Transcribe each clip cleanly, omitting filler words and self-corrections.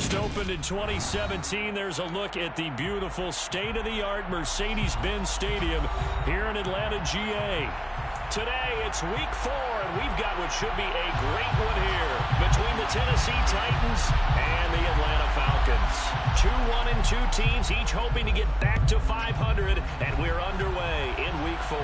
First opened in 2017. There's a look at the beautiful state-of-the-art Mercedes-Benz Stadium here in Atlanta, GA. Today, it's week 4, and we've got what should be a great one here between the Tennessee Titans and the Atlanta Falcons. 2-1-2 teams, each hoping to get back to 500, and we're underway in week 4.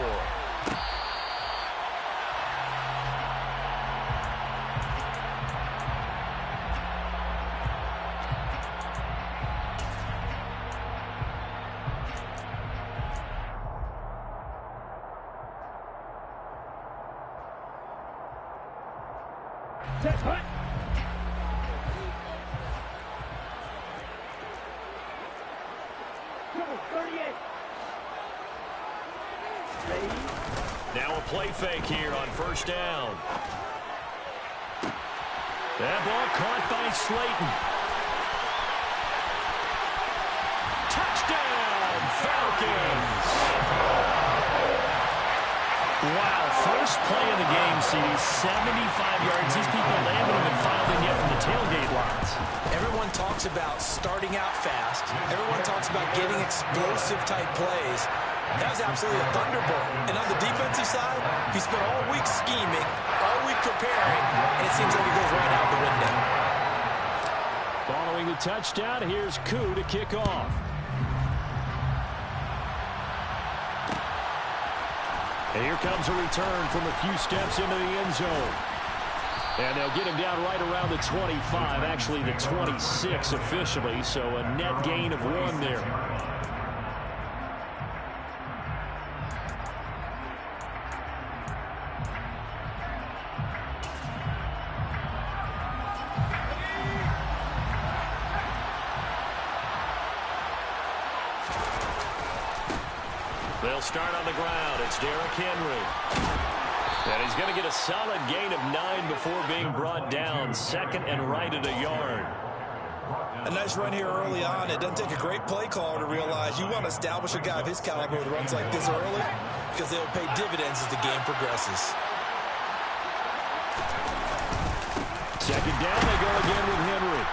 Now a play fake here on first down. That ball caught by Slayton. Touchdown, Falcons! Wow, first play of the game sees 75 yards. These people haven't even filed in yet from the tailgate lines. Everyone talks about starting out fast. Everyone talks about getting explosive-type plays. That was absolutely a thunderbolt. And on the defensive side, he spent all week scheming, all week preparing, and it seems like it goes right out the window. Following the touchdown, here's Koo to kick off. And here comes a return from a few steps into the end zone. And they'll get him down right around the 25, actually the 26 officially, so a net gain of 1 there. They'll start on the ground. It's Derrick Henry. And he's going to get a solid gain of 9 before being brought down. Second and right at a yard. A nice run here early on. It doesn't take a great play caller to realize you want to establish a guy of his caliber with runs like this early because they'll pay dividends as the game progresses. Second down, they go again with Henry.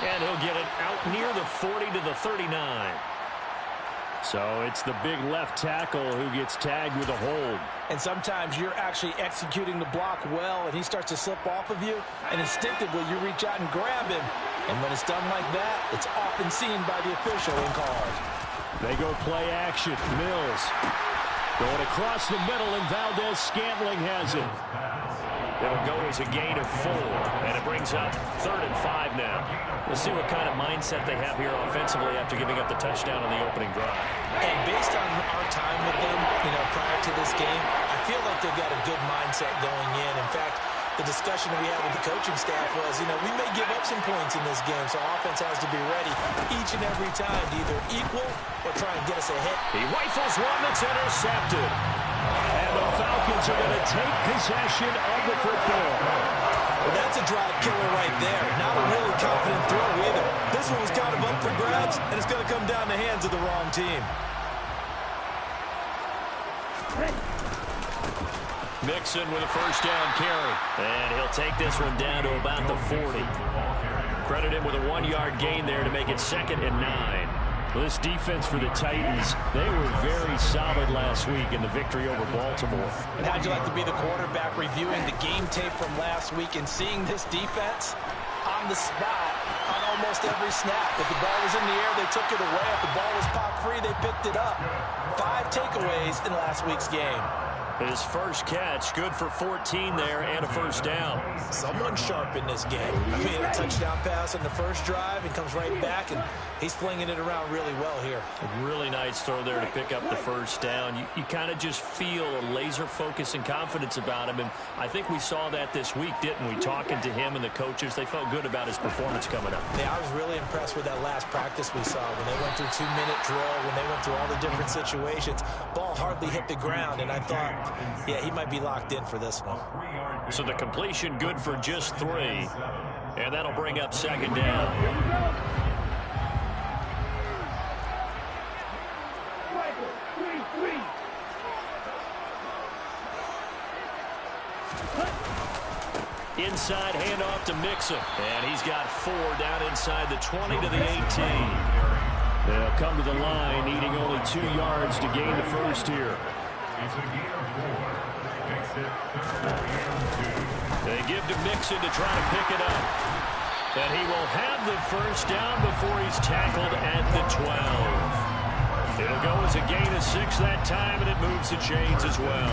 And he'll get it out near the 40 to the 39. So it's the big left tackle who gets tagged with a hold. And sometimes you're actually executing the block well, and he starts to slip off of you, and instinctively you reach out and grab him. And when it's done like that, it's often seen by the official and called. They go play action. Mills going across the middle, and Valdez-Scantling has it. It'll go as a gain of 4, and it brings up 3rd and 5 now. We'll see what kind of mindset they have here offensively after giving up the touchdown on the opening drive. And based on our time with them, prior to this game, I feel like they've got a good mindset going in. In fact, the discussion that we had with the coaching staff was, we may give up some points in this game, so offense has to be ready each and every time to either equal or try and get us ahead. He rifles one that's intercepted. And the Falcons are going to take possession of the football. Well, that's a drive killer right there. Not a really confident throw either. This one was kind of up for grabs, and it's going to come down the hands of the wrong team. Mixon with a first down carry. And he'll take this one down to about the 40. Credit him with a 1-yard gain there to make it 2nd and 9. Well, this defense for the Titans, they were very solid last week in the victory over Baltimore. And how'd you like to be the quarterback reviewing the game tape from last week and seeing this defense on the spot on almost every snap? If the ball was in the air, they took it away. If the ball was popped free, they picked it up. 5 takeaways in last week's game. His first catch, good for 14 there and a first down. Someone sharp in this game. A touchdown pass on the first drive and comes right back, and he's flinging it around really well here. A really nice throw there to pick up the first down. You kind of just feel a laser focus and confidence about him, and I think we saw that this week, didn't we? Talking to him and the coaches, they felt good about his performance coming up. Yeah, I was really impressed with that last practice we saw when they went through 2-minute drill, when they went through all the different situations. Ball hardly hit the ground, and I thought, yeah, he might be locked in for this one. So the completion good for just 3. And that'll bring up 2nd down. Inside handoff to Mixon. And he's got 4 down inside the 20 to the 18. They'll come to the line needing only 2 yards to gain the first here. They give to Mixon to try to pick it up. And he will have the first down before he's tackled at the 12. It'll go as a gain of 6 that time, and it moves the chains as well.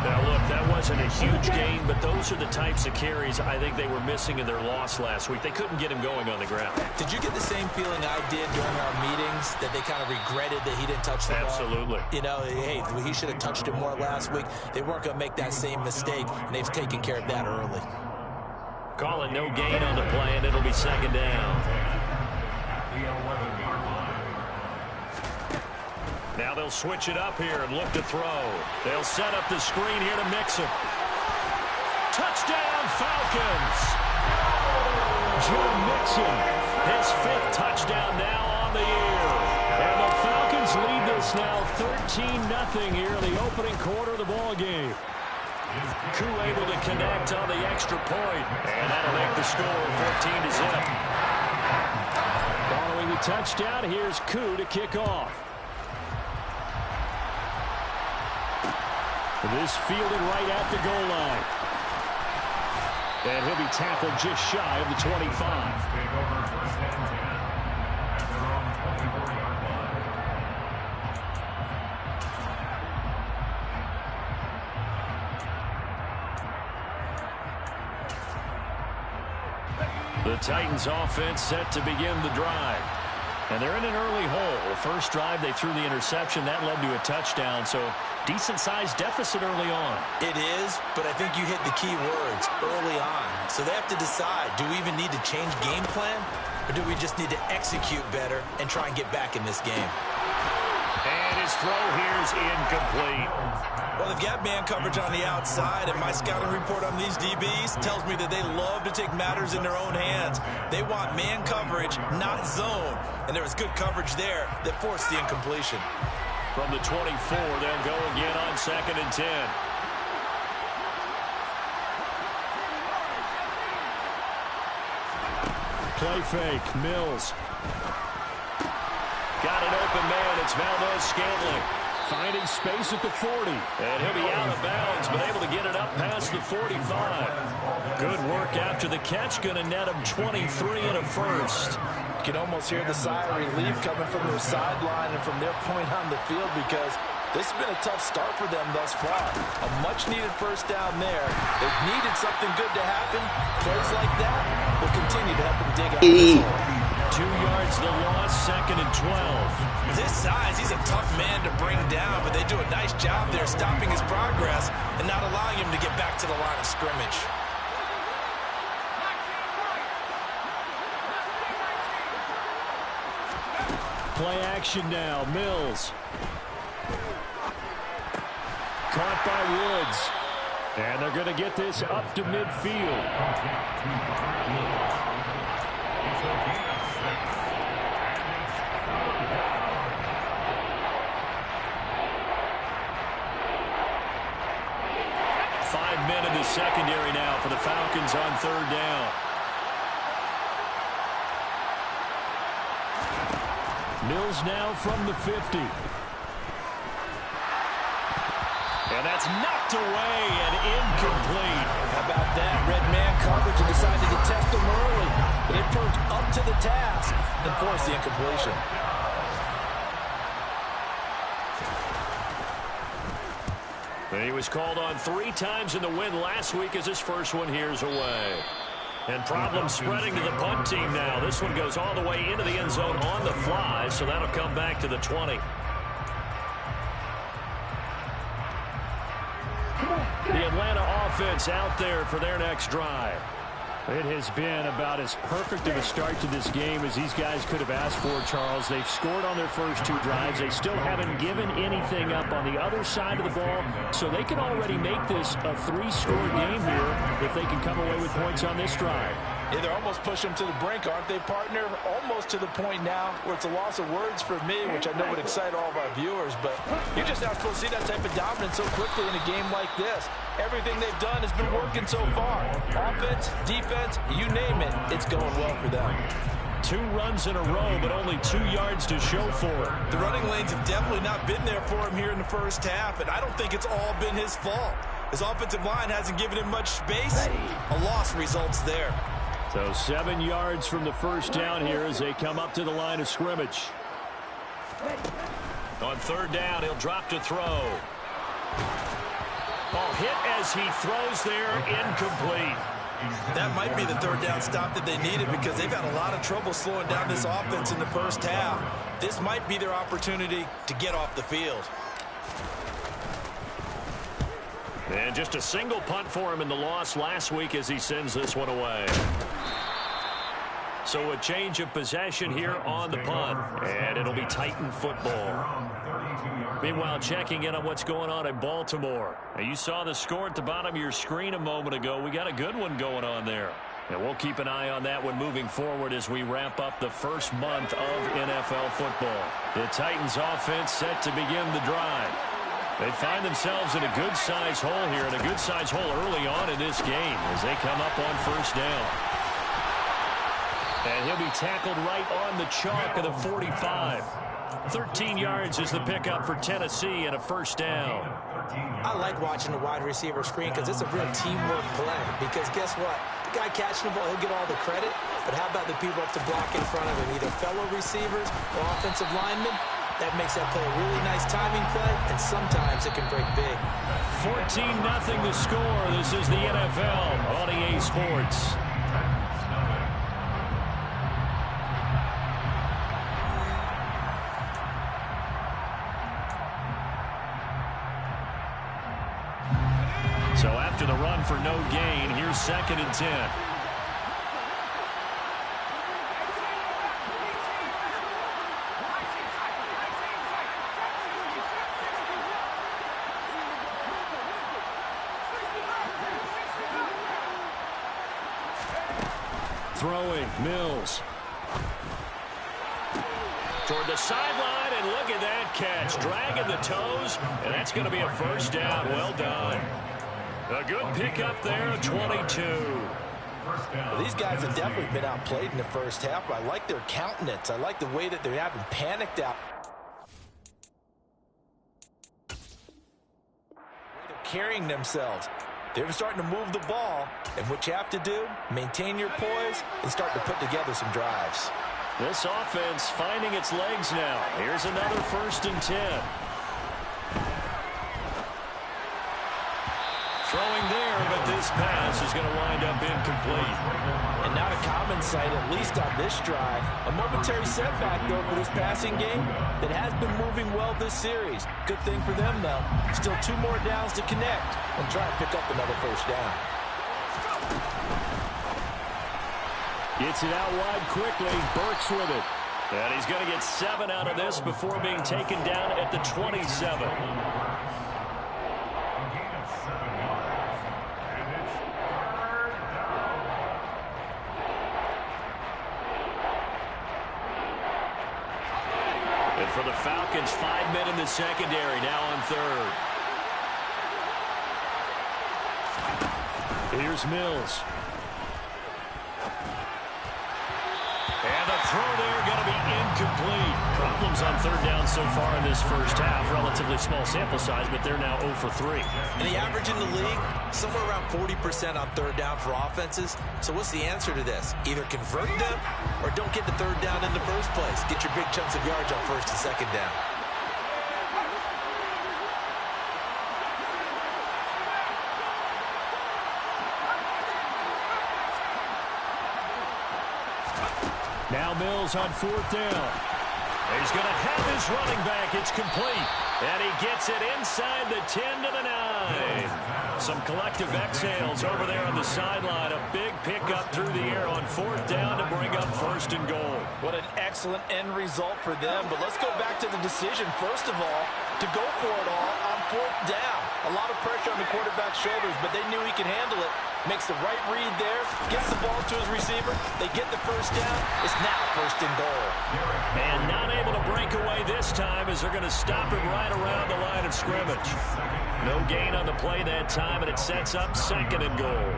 Now, look, that wasn't a huge gain, but those are the types of carries I think they were missing in their loss last week. They couldn't get him going on the ground. Did you get the same feeling I did during our meetings, that they kind of regretted that he didn't touch the ball? Absolutely. You know, hey, he should have touched it more last week. They weren't going to make that same mistake, and they've taken care of that early. Call it no gain on the play, and it'll be second down. Now they'll switch it up here and look to throw. They'll set up the screen here to Mixon. Touchdown, Falcons! Joe Mixon, his 5th touchdown now on the year. And the Falcons lead this now 13-0 here in the opening quarter of the ball game. Koo able to connect on the extra point, and that'll make the score 14-0. Following the touchdown, here's Koo to kick off. This fielded right at the goal line. And he'll be tackled just shy of the 25. The Titans offense set to begin the drive. And they're in an early hole. First drive, they threw the interception. That led to a touchdown, so decent-sized deficit early on. It is, but I think you hit the key words, early on. So they have to decide, do we even need to change game plan, or do we just need to execute better and try and get back in this game? And his throw here is incomplete. Well, they've got man coverage on the outside, and my scouting report on these DBs tells me that they love to take matters in their own hands. They want man coverage, not zone. And there was good coverage there that forced the incompletion. From the 24, they'll go again on 2nd and 10. Play fake, Mills. Got an open man, it's Valdez-Scantling. Finding space at the 40. And he'll be out of bounds, but able to get it up past the 45. Good work after the catch. Going to net him 23 and a first. You can almost hear the sigh of relief coming from their sideline and from their point on the field, because this has been a tough start for them thus far. A much-needed first down there. They've needed something good to happen. Plays like that will continue to help them dig out this hole. 2 yards the loss, 2nd and 12. With his size, he's a tough man to bring down, but they do a nice job there stopping his progress and not allowing him to get back to the line of scrimmage. Play action now, Mills. Caught by Woods. And they're going to get this up to midfield. Men in the secondary now for the Falcons on 3rd down. Mills now from the 50. And that's knocked away and incomplete. How about that? Red man coverage and decided to test him early. But it proved up to the task and forced the incompletion. He was called on 3 times in the win last week, as his first one here's away. And problems spreading to the punt team now. This one goes all the way into the end zone on the fly, so that'll come back to the 20. The Atlanta offense out there for their next drive. It has been about as perfect of a start to this game as these guys could have asked for, Charles. They've scored on their first 2 drives. They still haven't given anything up on the other side of the ball, so they can already make this a 3-score game here if they can come away with points on this drive. Yeah, they're almost pushing them to the brink, aren't they, partner? Almost to the point now where it's a loss of words for me, which I know would excite all of our viewers, but you're just not supposed to see that type of dominance so quickly in a game like this. Everything they've done has been working so far. Offense, defense, you name it, it's going well for them. 2 runs in a row, but only 2 yards to show for it. The running lanes have definitely not been there for him here in the first half, and I don't think it's all been his fault. His offensive line hasn't given him much space. A loss results there. So 7 yards from the first down here as they come up to the line of scrimmage. On 3rd down, he'll drop to throw. Ball hit as he throws there, incomplete. That might be the 3rd down stop that they needed because they've had a lot of trouble slowing down this offense in the first half. This might be their opportunity to get off the field. And just a single punt for him in the loss last week as he sends this one away. So a change of possession here on the punt, and it'll be Titan football. Meanwhile, checking in on what's going on in Baltimore. Now, you saw the score at the bottom of your screen a moment ago. We got a good one going on there. And we'll keep an eye on that one moving forward as we wrap up the first month of NFL football. The Titans offense set to begin the drive. They find themselves in a good-sized hole here, and a good-sized hole early on in this game as they come up on 1st down. And he'll be tackled right on the chalk of the 45. 13 yards is the pickup for Tennessee and a 1st down. I like watching the wide receiver screen because it's a real teamwork play. Because guess what? The guy catching the ball, he'll get all the credit. But how about the people up to block in front of him, either fellow receivers or offensive linemen? That makes that play a really nice timing play, and sometimes it can break big. 14-0 the score. This is the NFL on EA Sports. So after the run for no gain, here's 2nd and 10. Throwing, Mills. Toward the sideline, and look at that catch. Dragging the toes, and that's going to be a 1st down. Well done. A good pickup there, 22. Well, these guys have definitely been outplayed in the first half. I like their countenance. I like the way that they haven't panicked out. They're carrying themselves. They're starting to move the ball, and what you have to do, maintain your poise and start to put together some drives. This offense finding its legs now. Here's another 1st and 10. Throwing there, but this pass is going to wind up incomplete. And not a common sight, at least on this drive. A momentary setback, though, for this passing game that has been moving well this series. Good thing for them, though. Still 2 more downs to connect and try and pick up another 1st down. Gets it out wide quickly. Burks with it. And he's going to get 7 out of this before being taken down at the 27. And for the Falcons, 5 men in the secondary, now on 3rd. Here's Mills. And the throw there going to be incomplete. Problems on 3rd down so far in this first half. Relatively small sample size, but they're now 0 for 3. And the average in the league, somewhere around 40% on 3rd down for offenses. So what's the answer to this? Either convert them or don't get the 3rd down in the first place. Get your big chunks of yards on 1st and 2nd down. Now Mills on 4th down. He's going to have his running back. It's complete. And he gets it inside the 10 to the 9. Some collective exhales over there on the sideline. A big pickup through the air on 4th down to bring up 1st and goal. What an excellent end result for them. But let's go back to the decision, first of all, to go for it all on 4th down. A lot of pressure on the quarterback's shoulders, but they knew he could handle it. Makes the right read there, gets the ball to his receiver. They get the first down. It's now first and goal. And not able to break away this time as they're going to stop him right around the line of scrimmage. No gain on the play that time, and it sets up second and goal.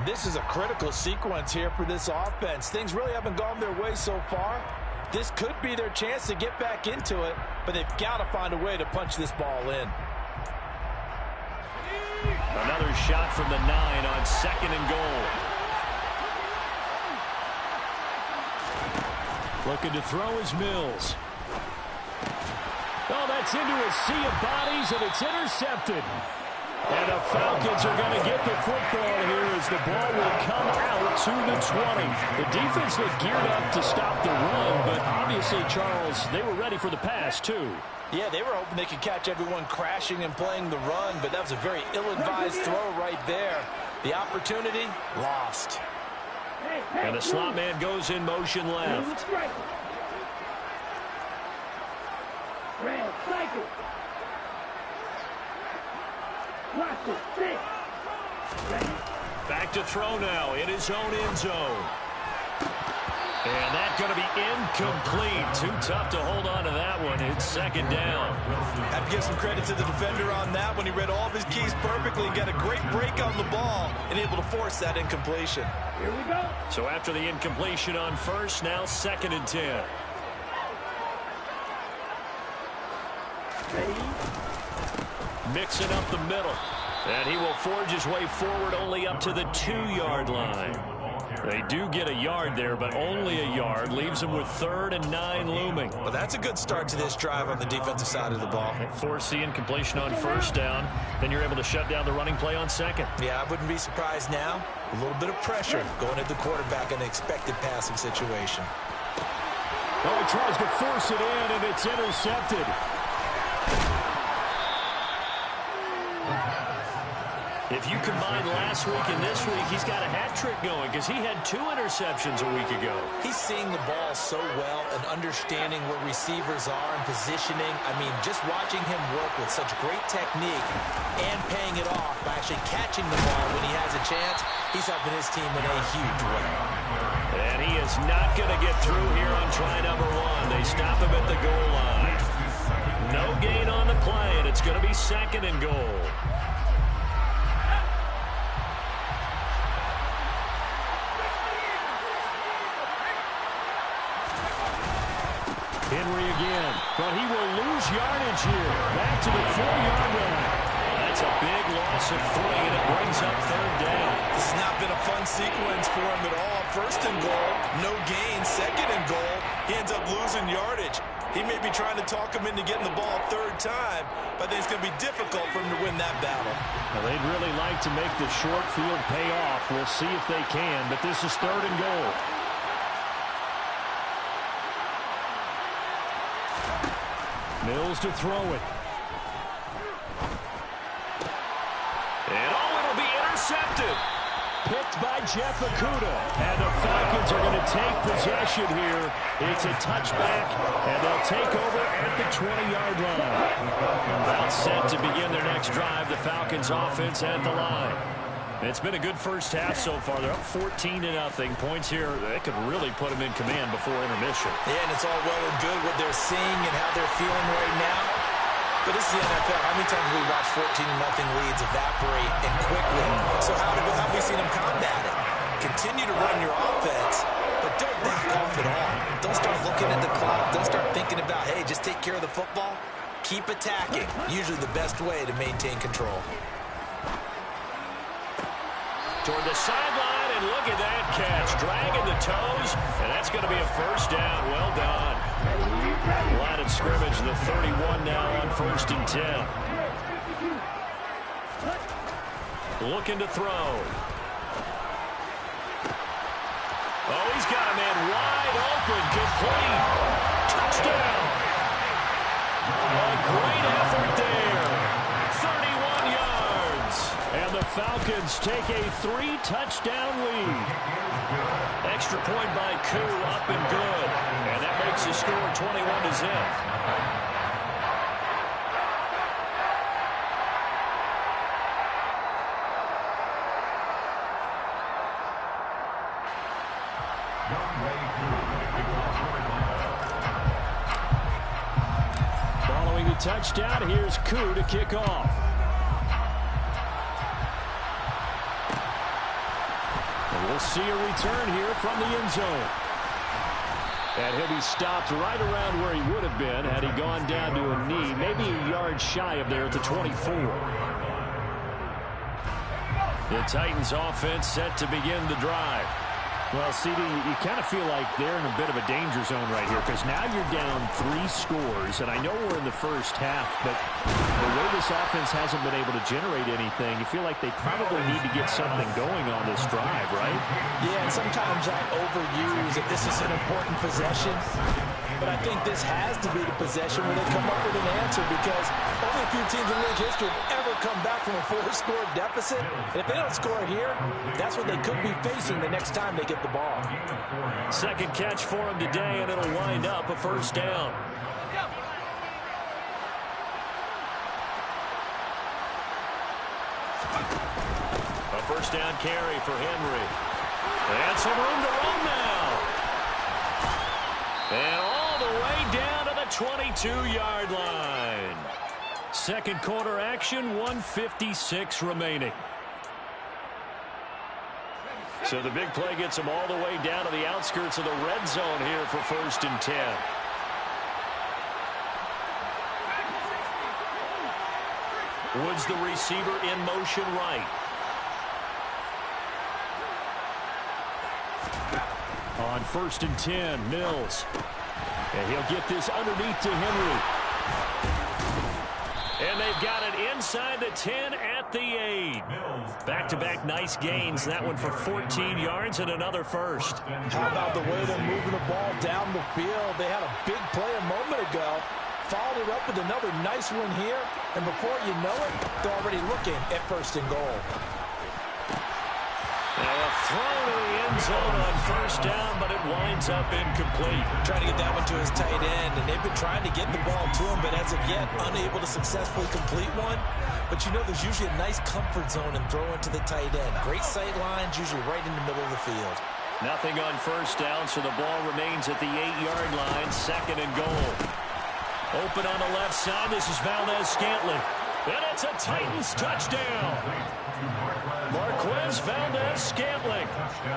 This is a critical sequence here for this offense. Things really haven't gone their way so far. This could be their chance to get back into it, but they've got to find a way to punch this ball in. Another shot from the 9 on second and goal. Looking to throw is Mills. Oh, that's into a sea of bodies, and it's intercepted. And the Falcons are going to get the football here as the ball will come out to the 20. The defense looked geared up to stop the run, but obviously, Charles, they were ready for the pass, too. Yeah, they were hoping they could catch everyone crashing and playing the run, but that was a very ill-advised throw right there. The opportunity, lost. And the slot man goes in motion left. Back to throw now in his own end zone. And that's going to be incomplete. Too tough to hold on to that one. It's second down. Have to give some credit to the defender on that one. He read all of his keys perfectly and got a great break on the ball and able to force that incompletion. Here we go. So after the incompletion on first, now second and 10. Mixing up the middle. And he will forge his way forward only up to the 2-yard line. They do get a yard there, but only a yard. Leaves them with 3rd and 9 looming. Well, that's a good start to this drive on the defensive side of the ball. Force the incompletion on first down. Then you're able to shut down the running play on second. Yeah, I wouldn't be surprised now. A little bit of pressure going at the quarterback in the expected passing situation. Oh, he tries to force it in, and it's intercepted. If you combine last week and this week, he's got a hat trick going because he had 2 interceptions a week ago. He's seeing the ball so well and understanding where receivers are and positioning. I mean, just watching him work with such great technique and paying it off by actually catching the ball when he has a chance, he's helping his team in a huge way. And he is not going to get through here on try number 1. They stop him at the goal line. No gain on the play, and it's going to be second and goal. Henry again, but he will lose yardage here. Back to the 4-yard line. That's a big loss of 3, and it brings up 3rd down. This has not been a fun sequence for him at all. 1st and goal, no gain. 2nd and goal, he ends up losing yardage. He may be trying to talk him into getting the ball 3rd time, but I think it's going to be difficult for him to win that battle. Well, they'd really like to make the short field pay off. We'll see if they can, but this is 3rd and goal. Mills to throw it. And it'll be intercepted. Picked by Jeff Okudah. And the Falcons are going to take possession here. It's a touchback, and they'll take over at the 20-yard line. About set to begin their next drive, the Falcons offense at the line. It's been a good first half so far. They're up 14-0. Points here, they could really put them in command before intermission. Yeah, and it's all well and good what they're seeing and how they're feeling right now. But this is the NFL. How many times have we watched 14-0 leads evaporate and quickly? So how have we seen them combat it? Continue to run your offense, but don't back off at all. Don't start looking at the clock. Don't start thinking about, hey, just take care of the football. Keep attacking. Usually the best way to maintain control. Toward the sideline, and look at that catch. Dragging the toes, and that's going to be a first down. Well done. Line of scrimmage, the 31 now on 1st and 10. Looking to throw. Oh, he's got a man wide open. Complete. Touchdown. A great effort there. 31 yards. And the Falcons take a 3-touchdown lead. Extra point by Koo, up and good. And that makes the score 21-0. Following the touchdown, here's Koo to kick off. And we'll see a return here from the end zone. And he'll be stopped right around where he would have been had he gone down to a knee, maybe a yard shy of there at the 24. The Titans offense set to begin the drive. Well, CD, you kind of feel like they're in a bit of a danger zone right here because now you're down 3 scores, and I know we're in the first half, but the way this offense hasn't been able to generate anything, you feel like they probably need to get something going on this drive, right? Yeah, and sometimes I overuse that this is an important possession, but I think this has to be the possession where they come up with an answer because only a few teams in league history have ever come back from a 4-score deficit. And if they don't score here, that's what they could be facing the next time they get the ball. Second catch for him today, and it'll wind up a first down. A first down carry for Henry. And some room to run now. And all the way down to the 22-yard line. Second quarter action, 1:56 remaining. So the big play gets him all the way down to the outskirts of the red zone here for 1st and 10. Woods, the receiver, in motion right. On 1st and 10, Mills. And he'll get this underneath to Henry. And they've got it inside the 10 at the 8. Back-to-back nice gains. That one for 14 yards and another first. How about the way they're moving the ball down the field? They had a big play a moment ago. Followed it up with another nice one here. And before you know it, they're already looking at 1st and goal. A throw to the end zone on 1st down, but it winds up incomplete. Trying to get that one to his tight end, and they've been trying to get the ball to him, but as of yet, unable to successfully complete one. But you know there's usually a nice comfort zone in throwing to the tight end. Great sight lines, usually right in the middle of the field. Nothing on 1st down, so the ball remains at the 8-yard line, 2nd and goal. Open on the left side, this is Valdez-Scantling. And it's a Titans touchdown. Marquez Valdez-Scantling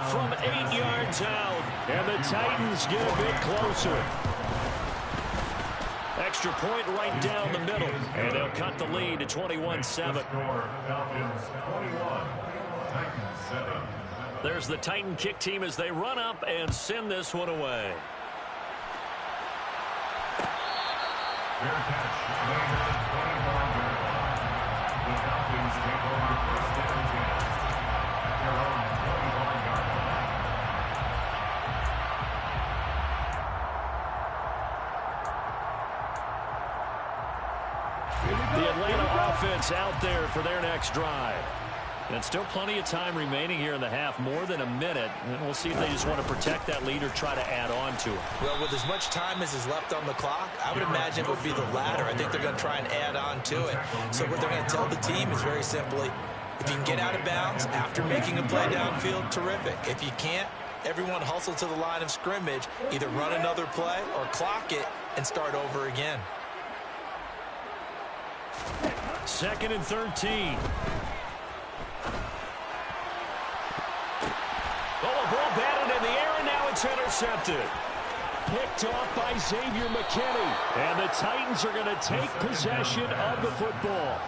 from 8 yards out. And the Titans get a bit closer. Extra point right down the middle. And they'll cut the lead to 21-7. There's the Titan kick team as they run up and send this one away. The Atlanta offense out there for their next drive. And still plenty of time remaining here in the half, more than a minute. And we'll see if they just want to protect that lead or try to add on to it. Well, with as much time as is left on the clock, I would imagine it would be the latter. I think they're going to try and add on to it. So what they're going to tell the team is very simply, if you can get out of bounds after making a play downfield, terrific. If you can't, everyone hustle to the line of scrimmage, either run another play or clock it and start over again. 2nd and 13. Oh, a ball batted in the air, and now it's intercepted. Picked off by Xavier McKinney. And the Titans are going to take possession of the football.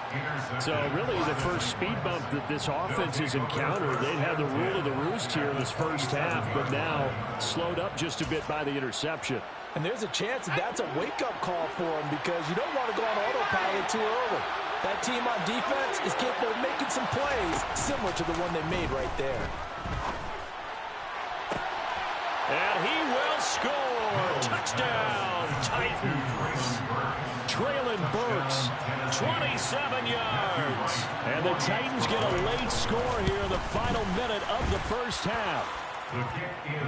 So really the first speed bump that this offense has encountered, they've had the rule of the roost here in this first half, but now slowed up just a bit by the interception. And there's a chance that that's a wake-up call for them because you don't want to go on autopilot too early. That team on defense is capable of making some plays similar to the one they made right there. And he will score. Touchdown, Titans. Traylon Burks, 27 yards. And the Titans get a late score here in the final minute of the first half.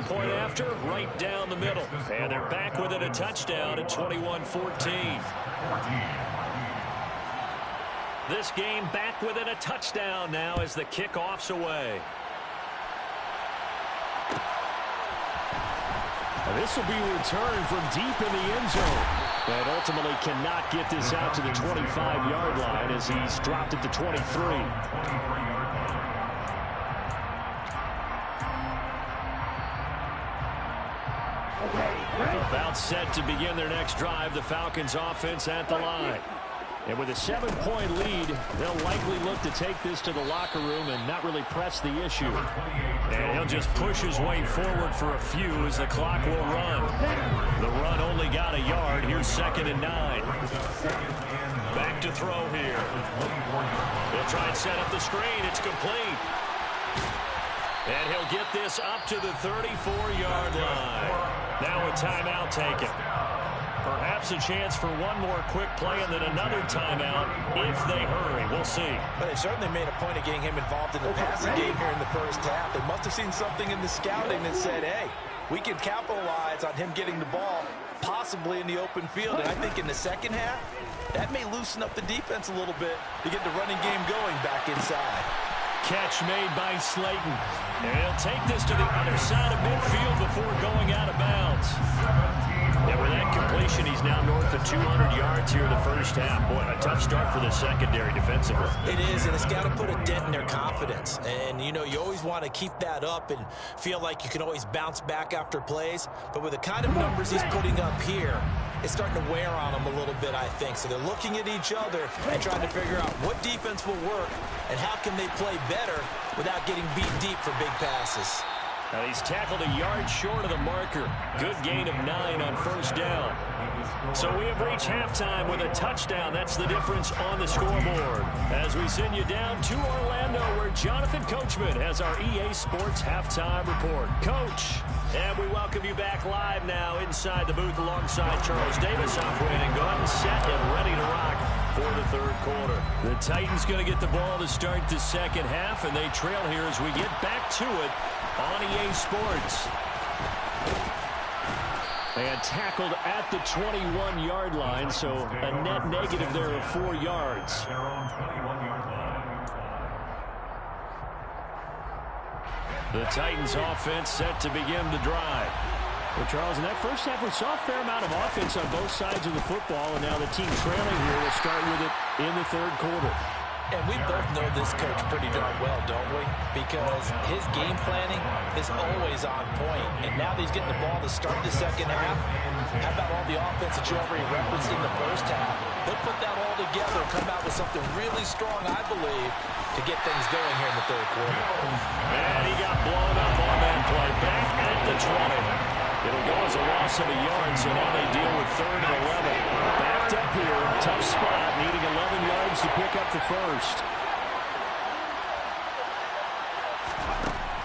Point after, right down the middle. And they're back within a touchdown at 21-14. This game back within a touchdown now as the kickoff's away. This will be returned from deep in the end zone. And ultimately cannot get this out to the 25-yard line as he's dropped it to 23. About set to begin their next drive, the Falcons offense at the line. And with a 7-point lead, they'll likely look to take this to the locker room and not really press the issue. And he'll just push his way forward for a few as the clock will run. The run only got a yard. Here's 2nd and 9. Back to throw here. He'll try and set up the screen. It's complete. And he'll get this up to the 34-yard line. Now a timeout taken. Perhaps a chance for one more quick play and then another timeout if they hurry. We'll see. But they certainly made a point of getting him involved in the passing game here in the first half. They must have seen something in the scouting that said, hey, we can capitalize on him getting the ball possibly in the open field. And I think in the second half, that may loosen up the defense a little bit to get the running game going back inside. Catch made by Slayton. And he'll take this to the other side of midfield before going out of bounds. And with that completion, he's now north of 200 yards here in the first half. Boy, a tough start for the secondary defensively. It is, and it's got to put a dent in their confidence. And, you know, you always want to keep that up and feel like you can always bounce back after plays. But with the kind of numbers he's putting up here, it's starting to wear on them a little bit, I think. So they're looking at each other and trying to figure out what defense will work and how can they play better without getting beat deep for big passes. And he's tackled a yard short of the marker. Good gain of 9 on first down. So we have reached halftime with a touchdown. That's the difference on the scoreboard. As we send you down to Orlando, where Jonathan Coachman has our EA Sports halftime report. Coach, and we welcome you back live now inside the booth alongside Charles Davis, operating gun, set and ready to rock for the third quarter. The Titans going to get the ball to start the second half, and they trail here as we get back to it on EA Sports. And tackled at the 21-yard line, so a net negative there of 4 yards. The Titans offense set to begin the drive. Well, Charles, in that first half, we saw a fair amount of offense on both sides of the football, and now the team trailing here will start with it in the third quarter. And we both know this coach pretty darn well, don't we? Because his game planning is always on point. And now that he's getting the ball to start the second half, how about all the offense that you already referenced in the first half? He'll put that all together and come out with something really strong, I believe, to get things going here in the third quarter. And he got blown up on that play. Back at the 20. It'll go as a loss of a yard, so now they deal with 3rd and 11. Backed up here, tough spot, needing 11 yards to pick up the first.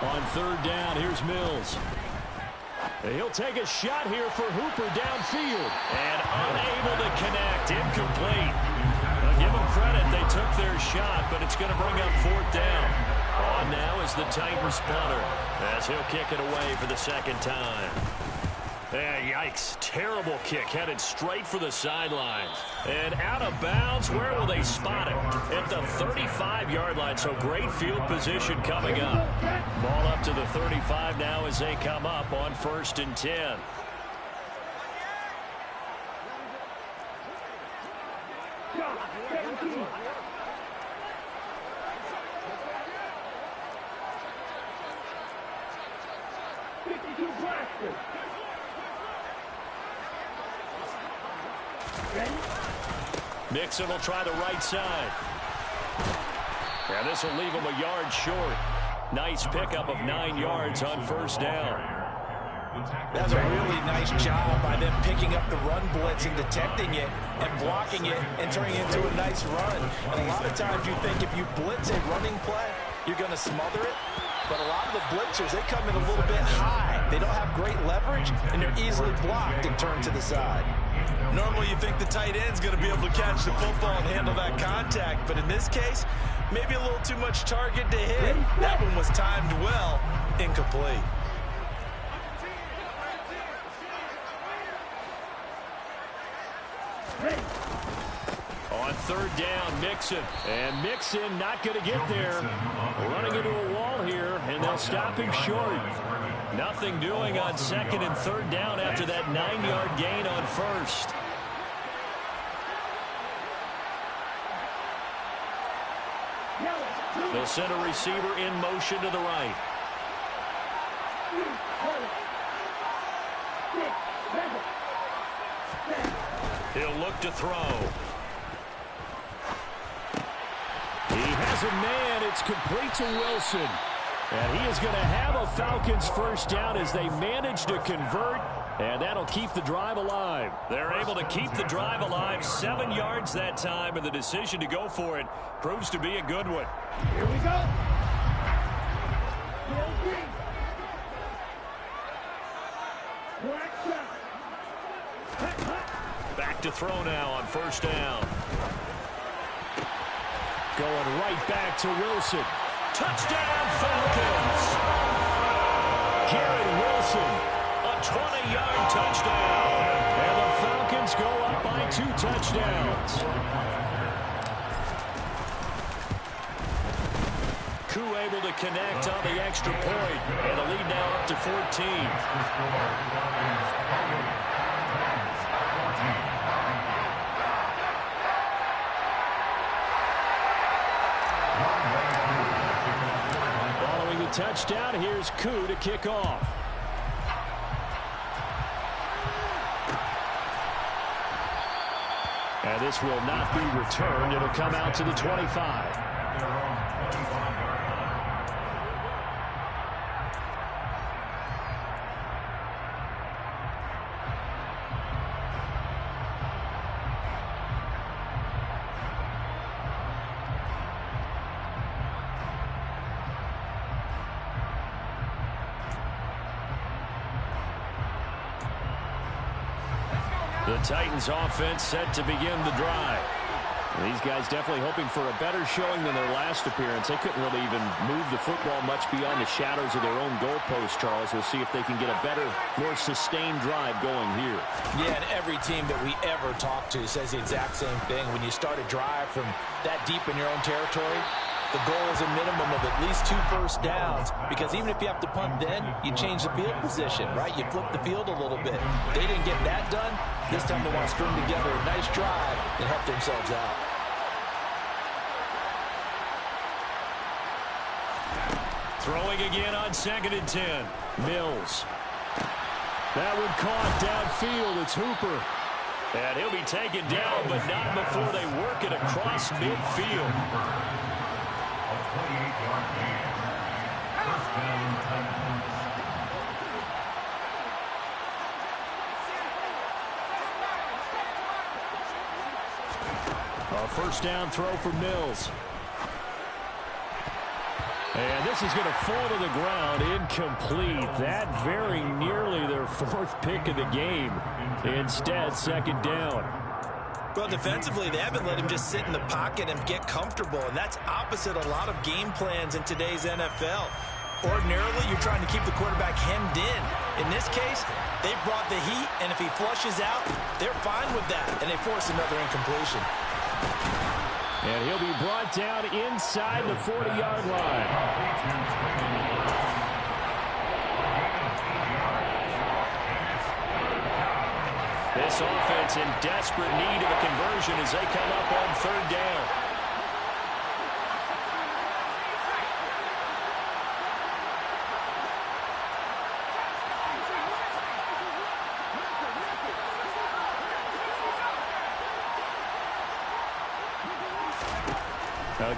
On 3rd down, here's Mills. He'll take a shot here for Hooper downfield. And unable to connect, incomplete. Now give them credit, they took their shot, but it's going to bring up 4th down. On now is the Titans punter, as he'll kick it away for the second time. Yikes, terrible kick, headed straight for the sidelines. And out of bounds, where will they spot it? At the 35-yard line, so great field position coming up. Ball up to the 35 now as they come up on 1st and 10. Mixon will try the right side. And this will leave him a yard short. Nice pickup of 9 yards on 1st down. That's a really nice job by them picking up the run blitz and detecting it and blocking it and turning it into a nice run. And a lot of times you think if you blitz a running play, you're going to smother it. But a lot of the blitzers, they come in a little bit high. They don't have great leverage, and they're easily blocked and turned to the side. Normally you think the tight end's going to be able to catch the football and handle that contact. But in this case, maybe a little too much target to hit. That one was timed well, incomplete. On 3rd down, Mixon. And Mixon not going to get there. Running into a wall here, and they'll stop him short. Nothing doing on second and third down after that 9-yard gain on first. They'll send a receiver in motion to the right. He'll look to throw. He has a man. It's complete to Wilson. And he is going to have a Falcons first down as they manage to convert. And that'll keep the drive alive. They're able to keep the drive alive. 7 yards that time, and the decision to go for it proves to be a good one. Here we go. Back to throw now on first down. Going right back to Wilson. Touchdown, Falcons! Garrett Wilson, a 20-yard touchdown. And the Falcons go up by 2 touchdowns. Koo able to connect on the extra point. And the lead now up to 14. Touchdown. Here's Koo to kick off. And this will not be returned. It'll come out to the 25. The Titans offense set to begin the drive. These guys definitely hoping for a better showing than their last appearance. They couldn't really even move the football much beyond the shadows of their own goalpost, Charles. We'll see if they can get a better, more sustained drive going here. Yeah, and every team that we ever talk to says the exact same thing. When you start a drive from that deep in your own territory, the goal is a minimum of at least 2 first downs, because even if you have to punt then, you change the field position, right? You flip the field a little bit. They didn't get that done. This time they want to string together a nice drive and help themselves out. Throwing again on 2nd and 10. Mills. That one caught downfield. It's Hooper. And he'll be taken down, but not before they work it across midfield. A first down throw for Mills. And this is going to fall to the ground. Incomplete. That very nearly their 4th pick of the game. Instead, 2nd down. Well, defensively, they haven't let him just sit in the pocket and get comfortable, and that's opposite a lot of game plans in today's NFL. Ordinarily, you're trying to keep the quarterback hemmed in. In this case, they brought the heat, and if he flushes out, they're fine with that, and they force another incompletion. And he'll be brought down inside the 40-yard line. This offense in desperate need of a conversion as they come up on 3rd down.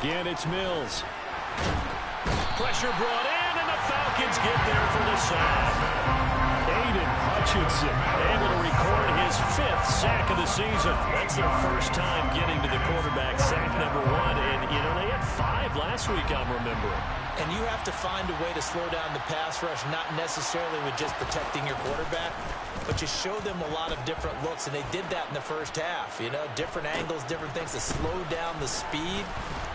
Again, it's Mills. Pressure brought in, and the Falcons get there for the sack. Aiden Hutchinson able to record his 5th sack of the season. That's their first time getting to the quarterback, sack number 1. And, you know, they had 5 last week, I'm remembering. And you have to find a way to slow down the pass rush, not necessarily with just protecting your quarterback, but you show them a lot of different looks, and they did that in the first half. You know, different angles, different things to slow down the speed.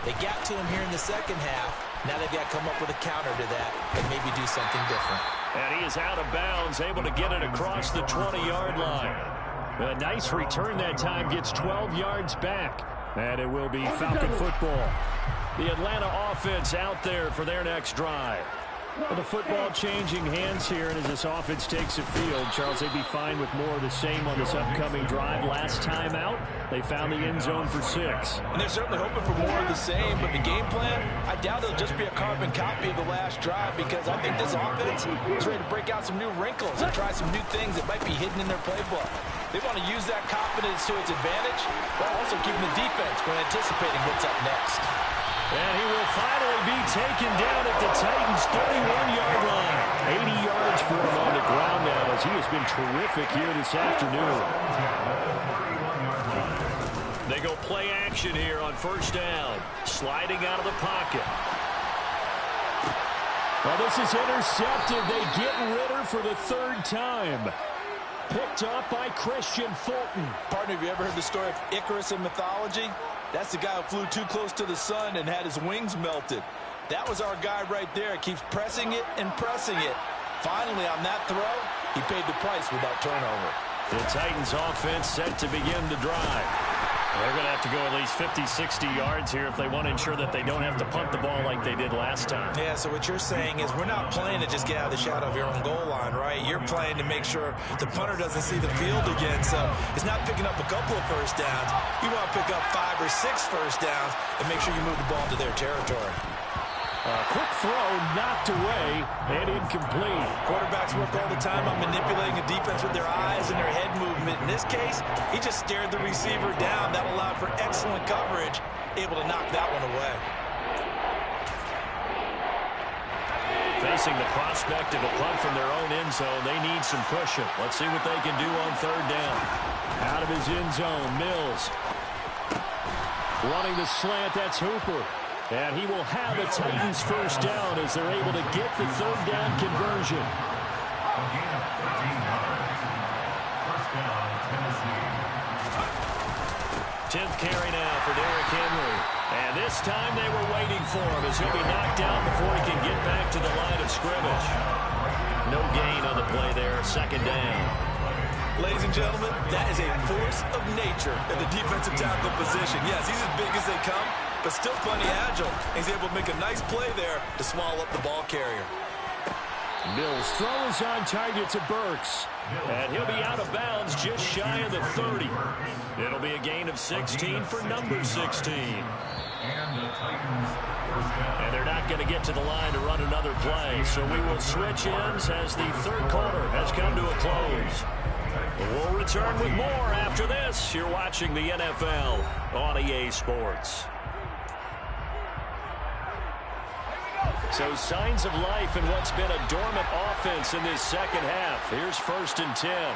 They got to him here in the second half. Now they've got to come up with a counter to that and maybe do something different. And he is out of bounds, able to get it across the 20-yard line. A nice return that time, gets 12 yards back. And it will be Falcon football. The Atlanta offense out there for their next drive. Well, the football changing hands here, and as this offense takes the field, Charles, they'd be fine with more of the same on this upcoming drive. Last time out, they found the end zone for 6. And they're certainly hoping for more of the same, but the game plan, I doubt it'll just be a carbon copy of the last drive, because I think this offense is ready to break out some new wrinkles and try some new things that might be hidden in their playbook. They want to use that confidence to its advantage, while also keeping the defense from anticipating what's up next. And he will finally be taken down at the Titans' 31-yard line. 80 yards for him on the ground now, as he has been terrific here this afternoon. They go play action here on first down. Sliding out of the pocket. Well, this is intercepted. They get Ritter for the 3rd time. Picked up by Christian Fulton. Partner, have you ever heard the story of Icarus in mythology? That's the guy who flew too close to the sun and had his wings melted. That was our guy right there. Keeps pressing it and pressing it. Finally, on that throw, he paid the price without turnover. The Titans offense set to begin to drive. They're going to have to go at least 50, 60 yards here if they want to ensure that they don't have to punt the ball like they did last time. Yeah, so what you're saying is we're not playing to just get out of the shadow of your own goal line, right? You're playing to make sure the punter doesn't see the field again. So it's not picking up a couple of first downs. You want to pick up 5 or 6 first downs and make sure you move the ball to their territory. Quick throw knocked away and incomplete. Quarterbacks work all the time on manipulating the defense with their eyes and their head movement. In this case, he just stared the receiver down. That allowed for excellent coverage, able to knock that one away. Facing the prospect of a punt from their own end zone, they need some cushion. Let's see what they can do on 3rd down. Out of his end zone, Mills. Running the slant, that's Hooper. And he will have the Titans first down as they're able to get the 3rd down conversion. 10th carry now for Derrick Henry. And this time they were waiting for him as he'll be knocked down before he can get back to the line of scrimmage. No gain on the play there, 2nd down. Ladies and gentlemen, that is a force of nature at the defensive tackle position. Yes, he's as big as they come, but still plenty agile. He's able to make a nice play there to swallow up the ball carrier. Mills throws on target to Burks. And he'll be out of bounds just shy of the 30. It'll be a gain of 16 for number 16. And they're not going to get to the line to run another play. So we will switch ends as the 3rd quarter has come to a close. We'll return with more after this. You're watching the NFL on EA Sports. So signs of life in what's been a dormant offense in this 2nd half. Here's 1st and 10.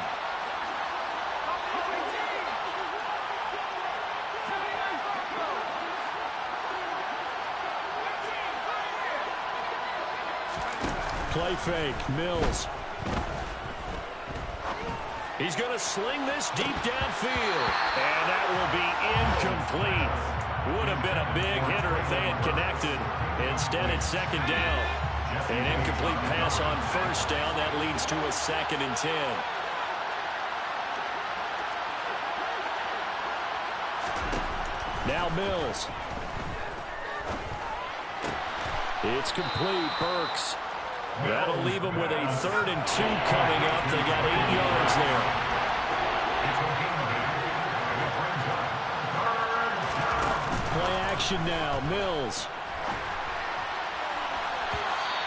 Play fake, Mills. He's going to sling this deep downfield. And that will be incomplete. Would have been a big hitter if they had connected. Instead, it's 2nd down. An incomplete pass on 1st down. That leads to a 2nd and 10. Now Mills. It's complete. Burks. That'll leave them with a 3rd and 2 coming up. They got 8 yards there. Play action now. Mills.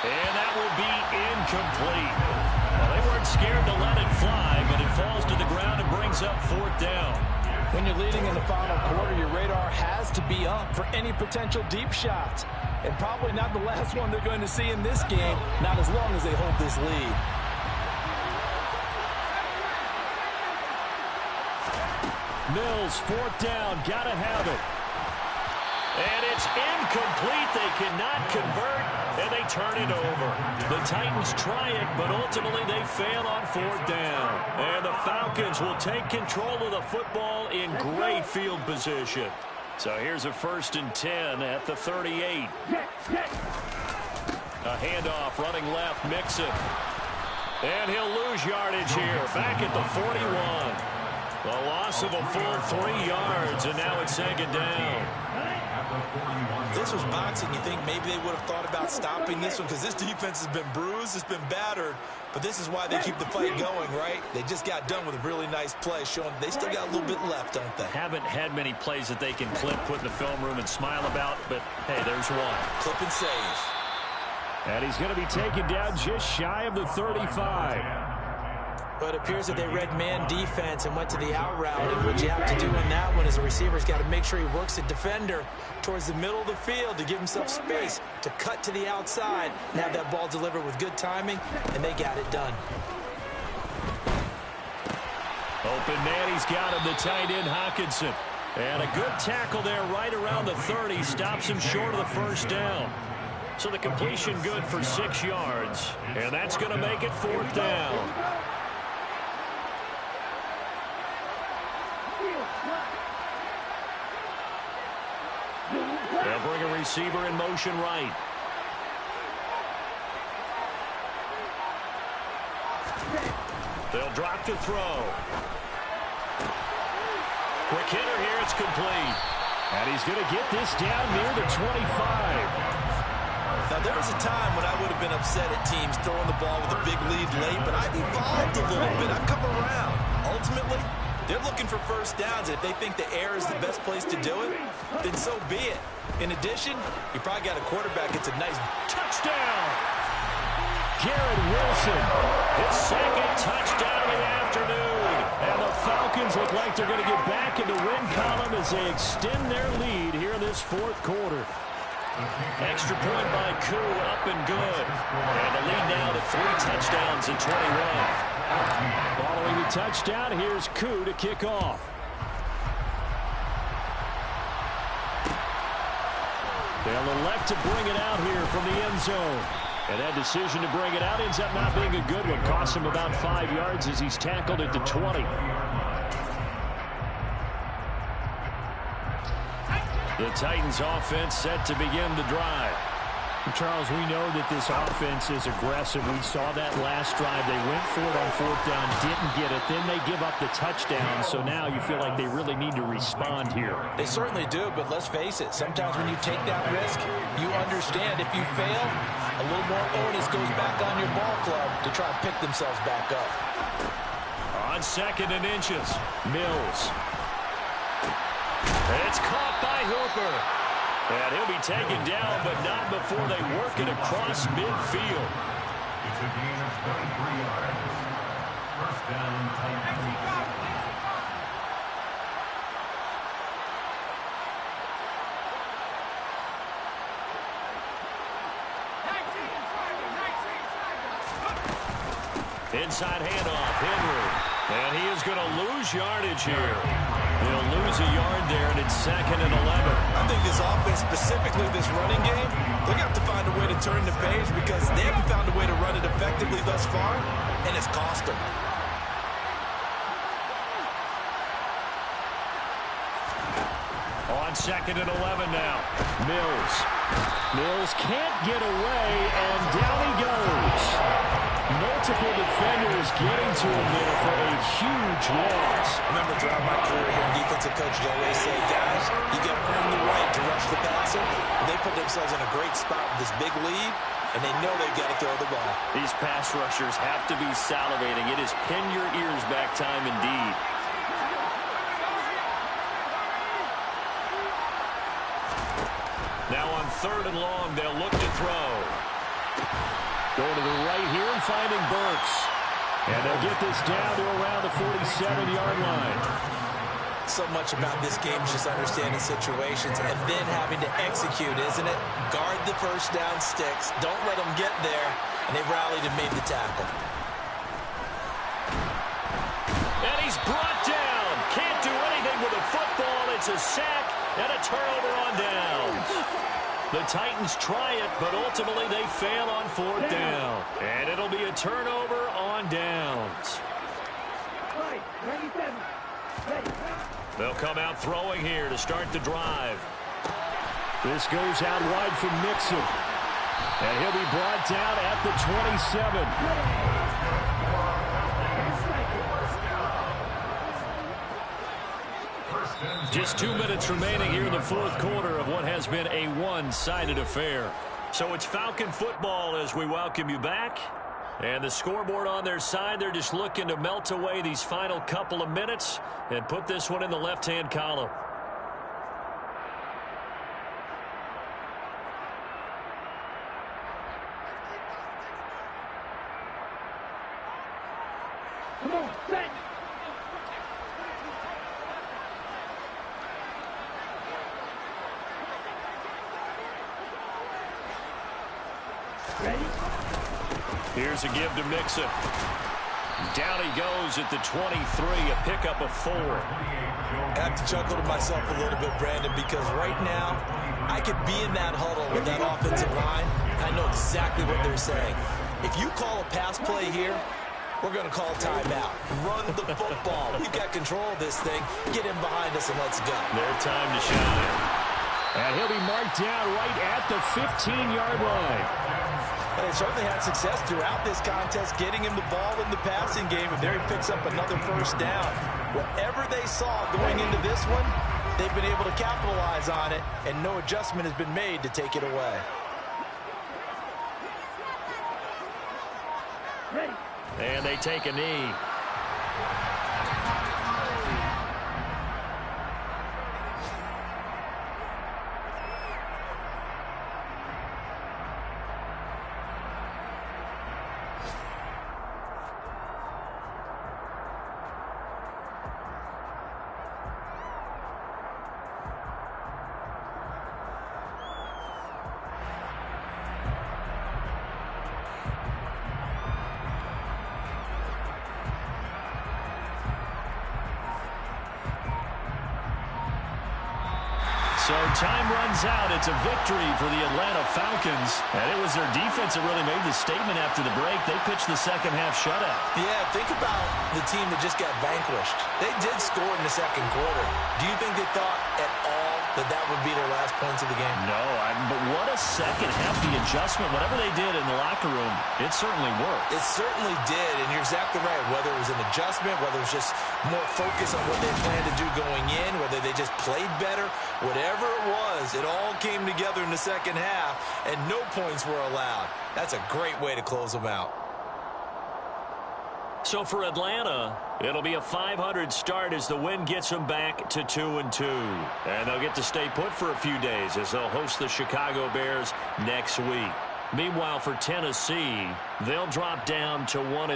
And that will be incomplete. Well, they weren't scared to let it fly, but it falls to the ground and brings up 4th down. When you're leading in the final quarter, your radar has to be up for any potential deep shots. And probably not the last one they're going to see in this game, not as long as they hold this lead. Mills, 4th down, gotta have it. And it's incomplete. They cannot convert, and they turn it over. The Titans try it, but ultimately they fail on 4th down. And the Falcons will take control of the football in great field position. So here's a 1st and 10 at the 38. A handoff, running left, Mixon. And he'll lose yardage here, back at the 41. A loss of a full 3 yards, and now it's 2nd down. If this was boxing, you think maybe they would have thought about stopping this one because this defense has been bruised, it's been battered, but this is why they keep the fight going, right? They just got done with a really nice play, showing they still got a little bit left, don't they? Haven't had many plays that they can clip, put in the film room, and smile about, but hey, there's one. Clip and save. And he's going to be taken down just shy of the 35. But it appears that they read man defense and went to the out route. And what you have to do in that one is the receiver's got to make sure he works the defender towards the middle of the field to give himself space to cut to the outside and have that ball delivered with good timing, and they got it done. Open man, he's got him, the tight end, Hawkinson. And a good tackle there right around the 30. Stops him short of the first down. So the completion good for 6 yards. And that's going to make it 4th down. They'll bring a receiver in motion right. They'll drop to throw. Quick hitter here, it's complete. And he's going to get this down near the 25. Now, there was a time when I would have been upset at teams throwing the ball with a big lead late, but I've evolved a little bit. I've come around. Ultimately, they're looking for first downs, and if they think the air is the best place to do it, then so be it. In addition, you probably got a quarterback. It's a nice touchdown. Garrett Wilson, his second touchdown of the afternoon. And the Falcons look like they're going to get back in the win column as they extend their lead here in this 4th quarter. Extra point by Koo, up and good. And the lead now to 3 touchdowns in 21. Following the touchdown, here's Koo to kick off. They'll elect to bring it out here from the end zone. And that decision to bring it out ends up not being a good one. Cost him about 5 yards as he's tackled at the 20. The Titans offense set to begin the drive. Charles, we know that this offense is aggressive. We saw that last drive. They went for it on 4th down, didn't get it. Then they give up the touchdown. So now you feel like they really need to respond here. They certainly do, but let's face it. Sometimes when you take that risk, you understand if you fail, a little more onus goes back on your ball club to try and pick themselves back up. On 2nd and inches, Mills. It's caught by Hooper. And he'll be taken down, but not before they work it across midfield. It's a gain of 23 yards. First down, Titans. Inside handoff, Henry. And he is going to lose yardage here. He'll lose a yard there, and it's 2nd and 11. I think this offense, specifically this running game, they're going to have to find a way to turn the page because they haven't found a way to run it effectively thus far, and it's cost them. On 2nd and 11 now. Mills. Mills can't get away, and down he goes. Multiple defenders getting to him there for a huge loss. I remember throughout my career here, defensive coaches always say, guys, you got to earn the right to rush the passer. And they put themselves in a great spot with this big lead, and they know they've got to throw the ball. These pass rushers have to be salivating. It is pin your ears back time indeed. Now on 3rd and long, they'll look to throw. Going to the right here and finding Burks. And they'll get this down to around the 47-yard line. So much about this game is just understanding situations and then having to execute, isn't it? Guard the first down sticks. Don't let them get there. And they rallied and made the tackle. And he's brought down. Can't do anything with a football. It's a sack and a turnover on downs. The Titans try it, but ultimately they fail on 4th down. And it'll be a turnover on downs. They'll come out throwing here to start the drive. This goes out wide from Mixon. And he'll be brought down at the 27. Just 2 minutes remaining here in the fourth quarter of what has been a one-sided affair. So it's Falcon football as we welcome you back. And the scoreboard on their side, they're just looking to melt away these final couple of minutes and put this one in the left-hand column. Come on, set. Ready? Here's a give to Mixon. Down he goes at the 23, a pickup of 4. I have to chuckle to myself a little bit, Brandon, because right now I could be in that huddle with that offensive line. I know exactly what they're saying. If you call a pass play here, we're going to call timeout. Run the football. We've got control of this thing. Get in behind us and let's go. Their time to shine it. And he'll be marked down right at the 15-yard line. They certainly had success throughout this contest, getting him the ball in the passing game, and there he picks up another first down. Whatever they saw going into this one, they've been able to capitalize on it, and no adjustment has been made to take it away. Ready. And they take a knee. So time runs out. It's a victory for the Atlanta Falcons. And it was their defense that really made the statement after the break. They pitched the second half shutout. Yeah, think about the team that just got vanquished. They did score in the second quarter. Do you think they thought at all that that would be their last points of the game? No, but what a second half. The adjustment, whatever they did in the locker room, it certainly worked. It certainly did, and you're exactly right. Whether it was an adjustment, whether it was just more focus on what they planned to do going in, whether they just played better, whatever it was, it all came together in the second half, and no points were allowed. That's a great way to close them out. So for Atlanta, it'll be a 500 start as the win gets them back to 2-2. And they'll get to stay put for a few days as they'll host the Chicago Bears next week. Meanwhile, for Tennessee, they'll drop down to 1-3.